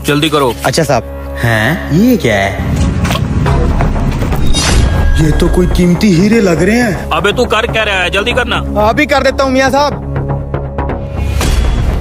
जल्दी करो। अच्छा साहब। हैं ये क्या है? ये तो कोई कीमती हीरे लग रहे हैं। अबे तू कर क्या रहा है, जल्दी करना। अभी कर देता हूँ मियाँ साहब।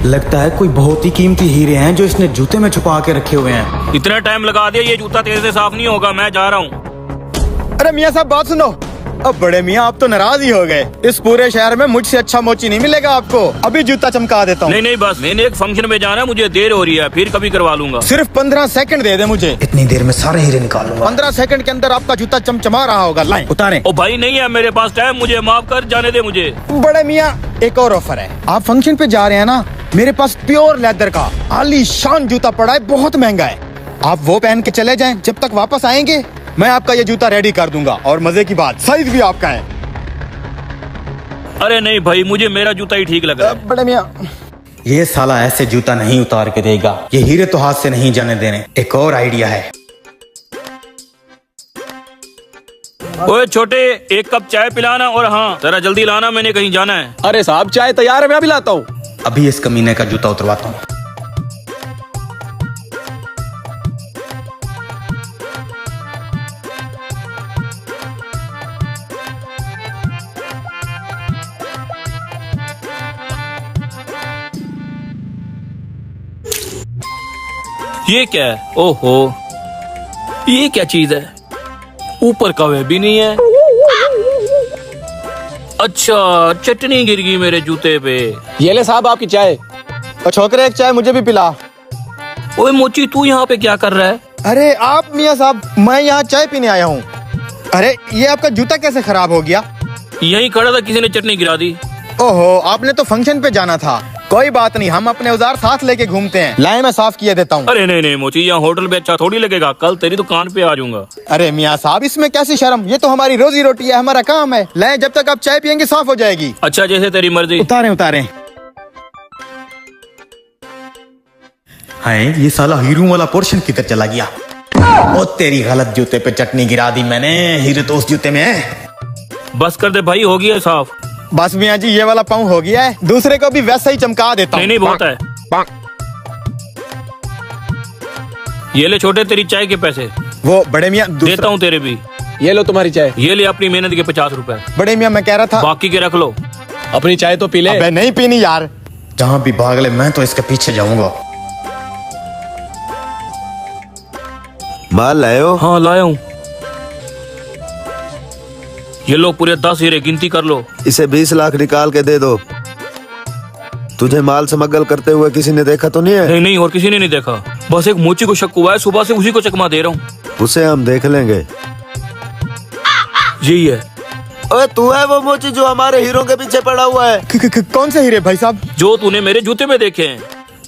लगता है कोई बहुत ही कीमती हीरे हैं जो इसने जूते में छुपा के रखे हुए हैं। इतना टाइम लगा दिया, ये जूता तेरे से साफ नहीं होगा, मैं जा रहा हूँ। अरे मियाँ साहब बात सुनो। अब बड़े मियाँ आप तो नाराज ही हो गए। इस पूरे शहर में मुझसे अच्छा मोची नहीं मिलेगा आपको। अभी जूता चमका देता हूँ। नहीं नहीं, बस मैंने एक फंक्शन में जाना है, मुझे देर हो रही है, फिर कभी करवा लूंगा। सिर्फ 15 सेकंड दे दे मुझे। इतनी देर में सारे हीरे निकाल लूंगा। 15 सेकंड के अंदर आपका जूता चमचमा रहा होगा। लाइन उतारे। ओ भाई नहीं है मेरे पास टाइम, मुझे माफ कर, जाने दे मुझे। बड़े मियाँ एक और ऑफर है। आप फंक्शन पे जा रहे हैं ना, मेरे पास प्योर लेदर का आलीशान जूता पड़ा है, बहुत महंगा है। आप वो पहन के चले जाएं, जब तक वापस आएंगे मैं आपका ये जूता रेडी कर दूंगा। और मजे की बात, साइज भी आपका है। अरे नहीं भाई, मुझे मेरा जूता ही ठीक लग रहा है। बड़े मियाँ ये साला ऐसे जूता नहीं उतार के देगा। ये हीरे तो हाथ से नहीं जाने देने। एक और आइडिया है। ओए छोटे, एक कप चाय पिलाना, और हाँ जरा जल्दी लाना, मैंने कहीं जाना है। अरे साहब चाय तैयार है, मैं अभी लाता हूँ। अभी इस कमीने का जूता उतरवाता हूँ। ये क्या है? ओहो, ये क्या चीज है? ऊपर का वे भी नहीं है। अच्छा, चटनी गिर गई मेरे जूते पे। ये ले साहब आपकी चाय। और छोकरे एक चाय मुझे भी पिला। ओए मोची, तू यहाँ पे क्या कर रहा है? अरे आप मियाँ साहब, मैं यहाँ चाय पीने आया हूँ। अरे ये आपका जूता कैसे खराब हो गया? यहीं खड़ा था, किसी ने चटनी गिरा दी। ओहो, आपने तो फंक्शन पे जाना था। कोई बात नहीं, हम अपने औजार साथ लेके घूमते हैं। लाए मैं साफ किए देता हूँ। अरे नहीं नहीं मोची, यहाँ होटल पे अच्छा थोड़ी लगेगा, कल तेरी दुकान पे आ जाऊंगा। अरे मियाँ साहब इसमें कैसी शर्म, ये तो हमारी रोजी रोटी है, हमारा काम है। लाए, जब तक आप चाय पियेंगे साफ हो जाएगी। अच्छा जैसे तेरी मर्जी। उतारे उतारे। हाय, ये साला हीरो वाला पोर्शन किधर चला गया? ओ तेरी गलत जूते पे चटनी गिरा दी मैंने। हीरे तो उस जूते में है। बस कर दे भाई, हो गया साफ। बस मियाँ जी ये वाला पाँव हो गया है, दूसरे को भी वैसा ही चमका देता हूँ। नहीं नहीं, बहुत है। ये ले छोटे, तेरी चाय के पैसे। वो बड़े मियाँ देता हूँ तेरे भी। ये लो तुम्हारी चाय। ये ले अपनी मेहनत के 50 रुपए। बड़े मियाँ मैं कह रहा था बाकी के रख लो। अपनी चाय तो पी ले। अबे नहीं पीनी यार। जहाँ भी भाग ले मैं तो इसके पीछे जाऊंगा। माल लाए हो? हाँ लाया हूँ। ये लो पूरे 10 हीरे, गिनती कर लो। इसे 20 लाख निकाल के दे दो। तुझे माल स्मगल करते हुए किसी ने देखा तो नहीं है? नहीं नहीं, और किसी ने नहीं देखा, बस एक मोची को शक हुआ है, सुबह से उसी को चकमा दे रहा हूँ। उसे हम देख लेंगे। यही है। ओए तू है वो मोची जो हमारे हीरो के पीछे पड़ा हुआ है? कौन से हीरे भाई साहब? जो तूने मेरे जूते में देखे हैं।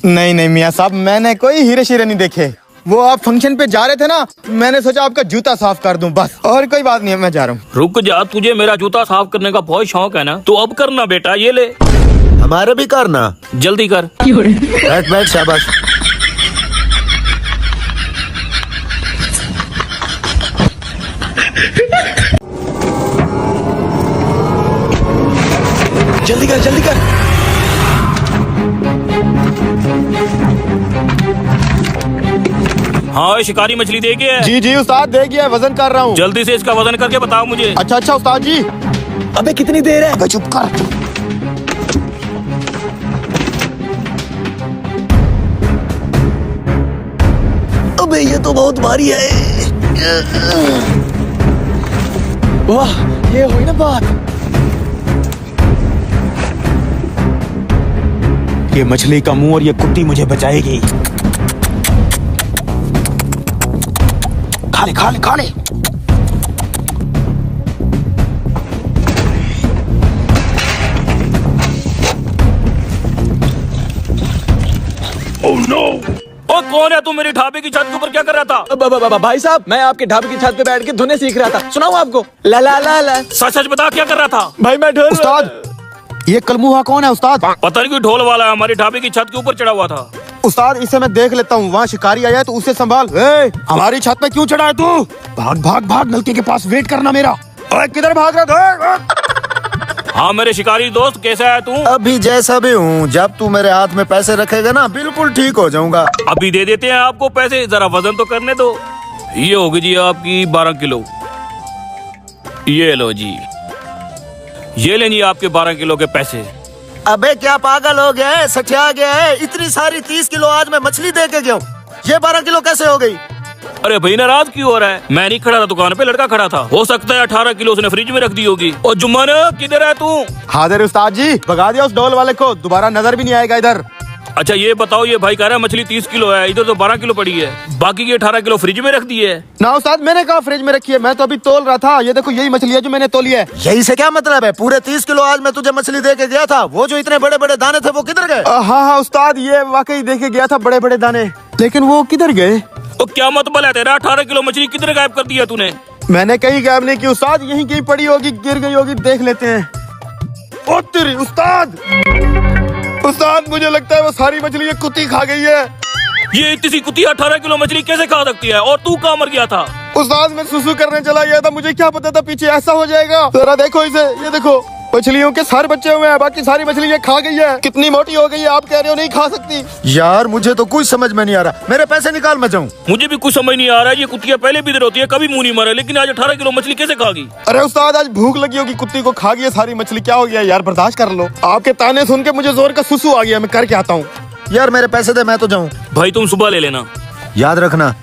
नहीं नहीं मियाँ साहब, मैंने कोई हीरे शीरे नहीं देखे। वो आप फंक्शन पे जा रहे थे ना, मैंने सोचा आपका जूता साफ कर दूं बस, और कोई बात नहीं है। मैं जा रहा हूँ। रुक जा, तुझे मेरा जूता साफ करने का बहुत शौक है ना, तो अब करना बेटा। ये ले, हमारे भी करना। जल्दी कर। बैठ बैठ, शाबाश। जल्दी कर जल्दी कर। हाँ शिकारी मछली दे गया है। जी जी उस्ताद दे गया, वजन कर रहा हूँ। जल्दी से इसका वजन करके बताओ मुझे। अच्छा अच्छा उस्ताद जी। अबे कितनी देर है? अबे चुप कर। अबे ये तो बहुत भारी है। वाह, ये हुई ना बात। ये मछली का मुंह और ये कुट्टी मुझे बचाएगी। खा ले खा ले खा ले। Oh no! ओ कौन है तू? मेरे ढाबे की छत के ऊपर क्या कर रहा था? भाई साहब, मैं आपके ढाबे की छत पे बैठ के धुनें सीख रहा था। सुनाऊं आपको? ला ला ला ला। सच सच बता, क्या कर रहा था? भाई मैं ढोल। उस्ताद ये कलमुहा कौन है उस्ताद? पता नहीं, कोई ढोल वाला है, हमारे ढाबे की छत के ऊपर चढ़ा हुआ था। उस्ताद इसे मैं देख लेता हूँ, वहाँ शिकारी आया है तो उसे संभाल। हमारी छत पे क्यों चढ़ा है तू? भाग भाग भाग, नलके के पास वेट करना मेरा। ओए किधर भाग रहा था? हाँ मेरे शिकारी दोस्त, कैसा है तू? अभी जैसा भी हूँ, जब तू मेरे हाथ में पैसे रखेगा ना बिल्कुल ठीक हो जाऊंगा। अभी दे देते हैं आपको पैसे, जरा वजन तो करने दो। ये होगी जी आपकी 12 किलो। ये लो जी, ये लेंगे आपके 12 किलो के पैसे। अबे क्या पागल हो गया है, सठिया गया है? इतनी सारी 30 किलो आज मैं मछली दे के गया हूँ, ये 12 किलो कैसे हो गई? अरे भाई नाराज क्यों हो रहा है? मैं नहीं खड़ा था दुकान पे, लड़का खड़ा था। हो सकता है 18 किलो उसने फ्रिज में रख दी होगी। और जुम्मन किधर है तू? हाजिर उस्ताद जी, भगा दिया उस डोल वाले को, दोबारा नजर भी नहीं आएगा इधर। अच्छा ये बताओ, ये भाई कह रहा है मछली 30 किलो है, इधर तो 12 किलो पड़ी है, बाकी की 18 किलो फ्रिज में रख दी है। ना उस्ताद, मैंने कहा फ्रिज में रखी है, मैं तो अभी तोल रहा था। ये देखो, यही मछली है जो मैंने तोली है। यही से क्या मतलब है? पूरे 30 किलो आज मैं तुझे मछली दे के गया था, वो जो इतने बड़े बड़े दाने थे वो किधर गए? हाँ हाँ उस्ताद, ये वाकई देखे गया था बड़े बड़े दाने, लेकिन वो किधर गए? तो क्या मतलब है तेरा? 18 किलो मछली किधर गायब कर दिया तूने? मैंने कहीं गायब नहीं की उस्ताद, यहीं कहीं पड़ी होगी, गिर गई होगी, देख लेते हैं। ओ तेरी उस्ताद, उस्ताद मुझे लगता है वो सारी मछली ये कुत्ती खा गई है। ये इतनी सी कुत्ती 18 किलो मछली कैसे खा सकती है? और तू कहाँ मर गया था? उस्ताद मैं सुसु करने चला गया था, मुझे क्या पता था पीछे ऐसा हो जाएगा। जरा देखो इसे, ये देखो मछलियों के सारे बच्चे हुए हैं, बाकी सारी मछली ये खा गई है। कितनी मोटी हो गई है, आप कह रहे हो नहीं खा सकती। यार मुझे तो कुछ समझ में नहीं आ रहा, मेरे पैसे निकाल मैं जाऊँ। मुझे भी कुछ समझ नहीं आ रहा है। ये कुत्तियाँ पहले भी इधर होती है, कभी मुंह नहीं मारा, लेकिन आज 18 किलो मछली कैसे खा गई? अरे उस्ताद, आज भूख लगी होगी, कुत्ती को खा गई है सारी मछली। क्या हो गया यार, बर्दाश्त कर लो। आपके ताने सुन के मुझे जोर का सुसु आ गया, मैं करके आता हूँ। यार मेरे पैसे दे, मैं तो जाऊँ। भाई तुम सुबह ले लेना, याद रखना।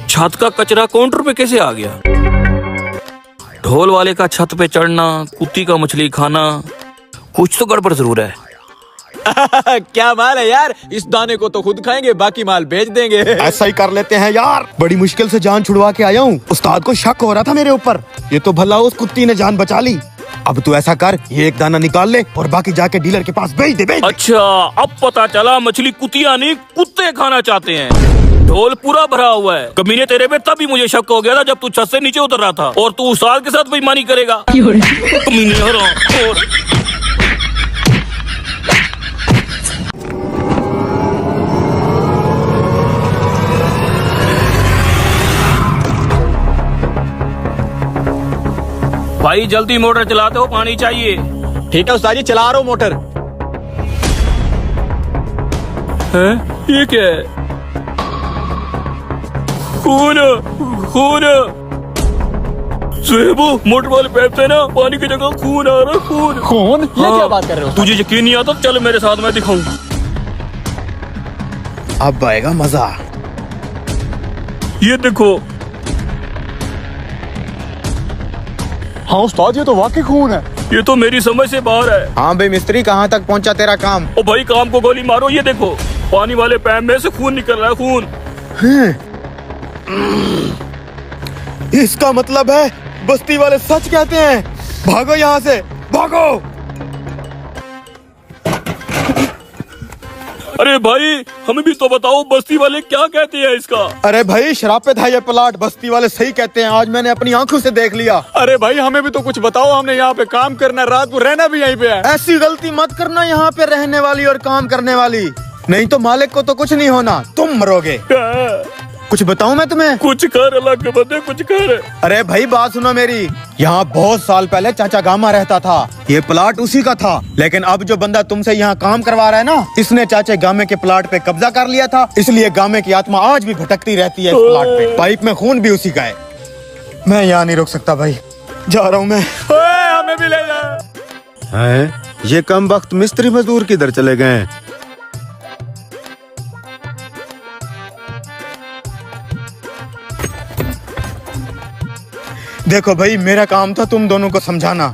छत का कचरा काउंटर पे कैसे आ गया? ढोल वाले का छत पे चढ़ना, कुत्ती का मछली खाना, कुछ तो गड़बड़ जरूर है। क्या माल है यार, इस दाने को तो खुद खाएंगे, बाकी माल बेच देंगे। ऐसा ही कर लेते हैं यार, बड़ी मुश्किल से जान छुड़वा के आया हूँ। उस्ताद को शक हो रहा था मेरे ऊपर, ये तो भला उस कुत्ती ने जान बचा ली। अब तू ऐसा कर, ये एक दाना निकाल ले और बाकी जाके डीलर के पास बेच दे। अच्छा अब पता चला मछली कुत्तियाँ नहीं कुत्ते खाना चाहते हैं। ढोल पूरा भरा हुआ है। कमीने तेरे पे तभी मुझे शक हो गया था जब तू छत से नीचे उतर रहा था, और तू उस्ताद के साथ बेईमानी करेगा। कमीने हराम। और भाई जल्दी मोटर चलाते हो, पानी चाहिए। ठीक है उस्ताद जी, चला रहा हूँ मोटर। हैं? ये क्या है? खून खून। सुहेबो, मोटर वाले पैप से ना पानी की जगह खून आ रहा है, खून। कौन? ये हाँ। क्या बात कर रहे हो? तुझे यकीन नहीं आता? चल मेरे साथ, मैं दिखाऊं। अब आएगा मजा। ये देखो। हाँ उस्ताद, ये तो वाकई खून है। ये तो मेरी समझ से बाहर है। हाँ भाई मिस्त्री, कहाँ तक पहुँचा तेरा काम? ओ भाई काम को गोली मारो। ये देखो पानी वाले पैप में से खून निकल रहा है, खून। इसका मतलब है बस्ती वाले सच कहते हैं। भागो यहाँ से, भागो। अरे भाई हमें भी तो बताओ, बस्ती वाले क्या कहते हैं इसका? अरे भाई शराब पे था ये प्लाट, बस्ती वाले सही कहते हैं, आज मैंने अपनी आंखों से देख लिया। अरे भाई हमें भी तो कुछ बताओ, हमने यहाँ पे काम करना, रात को रहना भी यहीं पे है। ऐसी गलती मत करना यहाँ पे रहने वाली और काम करने वाली, नहीं तो मालिक को तो कुछ नहीं होना, तुम मरोगे। कुछ बताऊं मैं तुम्हें? कुछ कर, अलग बंदे कुछ कर। अरे भाई बात सुनो मेरी, यहाँ बहुत साल पहले चाचा गामा रहता था, ये प्लाट उसी का था। लेकिन अब जो बंदा तुमसे यहाँ काम करवा रहा है ना, इसने चाचे गामे के प्लाट पे कब्जा कर लिया था, इसलिए गामे की आत्मा आज भी भटकती रहती है इस प्लाट पे। पाइप में खून भी उसी का है। मैं यहाँ नहीं रुक सकता भाई, जा रहा हूँ मैं। हमें भी ले जा। हैं? ये कम वक्त मिस्त्री मजदूर किधर चले गए हैं? देखो भाई, मेरा काम था तुम दोनों को समझाना।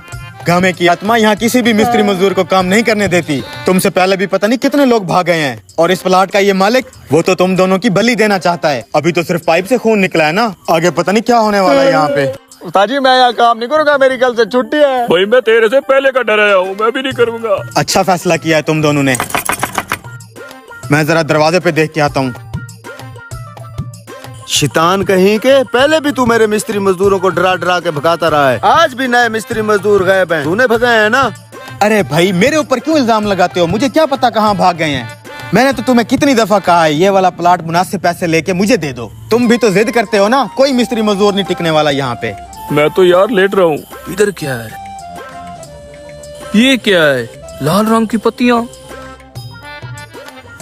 गामे की आत्मा यहाँ किसी भी मिस्त्री मजदूर को काम नहीं करने देती। तुमसे पहले भी पता नहीं कितने लोग भाग गए हैं, और इस प्लाट का ये मालिक, वो तो तुम दोनों की बलि देना चाहता है। अभी तो सिर्फ पाइप से खून निकला है ना, आगे पता नहीं क्या होने वाला है यहाँ पे। उस्ताद जी मैं यहाँ काम नहीं करूँगा, मेरी कल से छुट्टी है। भाई मैं तेरे से पहले का डराया हूँ, मैं भी नहीं करूँगा। अच्छा फैसला किया है तुम दोनों ने। मैं जरा दरवाजे पे देख के आता हूँ। शैतान कहीं के, पहले भी तू मेरे मिस्त्री मजदूरों को डरा डरा के भगाता रहा है, आज भी नए मिस्त्री मजदूर गायब हैं, तूने भगाए हैं ना? अरे भाई मेरे ऊपर क्यों इल्जाम लगाते हो? मुझे क्या पता कहाँ भाग गए हैं। मैंने तो तुम्हें कितनी दफा कहा है, ये वाला प्लाट मुनासिब पैसे लेके मुझे दे दो। तुम भी तो जिद करते हो ना, कोई मिस्त्री मजदूर नहीं टिकने वाला यहाँ पे। मैं तो यार लेट रहा हूँ। इधर क्या है? ये क्या है? लाल रंग की पत्तियाँ।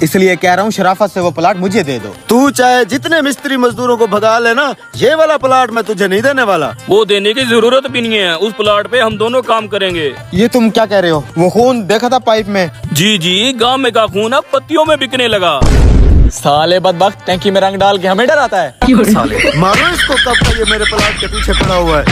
इसलिए कह रहा हूँ शराफत से वो प्लाट मुझे दे दो। तू चाहे जितने मिस्त्री मजदूरों को भगा लेना, ये वाला प्लाट मैं तुझे नहीं देने वाला। वो देने की जरूरत भी नहीं है। उस प्लाट पे हम दोनों काम करेंगे। ये तुम क्या कह रहे हो? वो खून देखा था पाइप में। जी जी, गांव में का खून अब पत्तियों में बिकने लगा। साले बदबख्त टैंकी में रंग डाल के हमें डराता है। मारो इसको, कब का ये मेरे प्लाट के पीछे पड़ा हुआ है।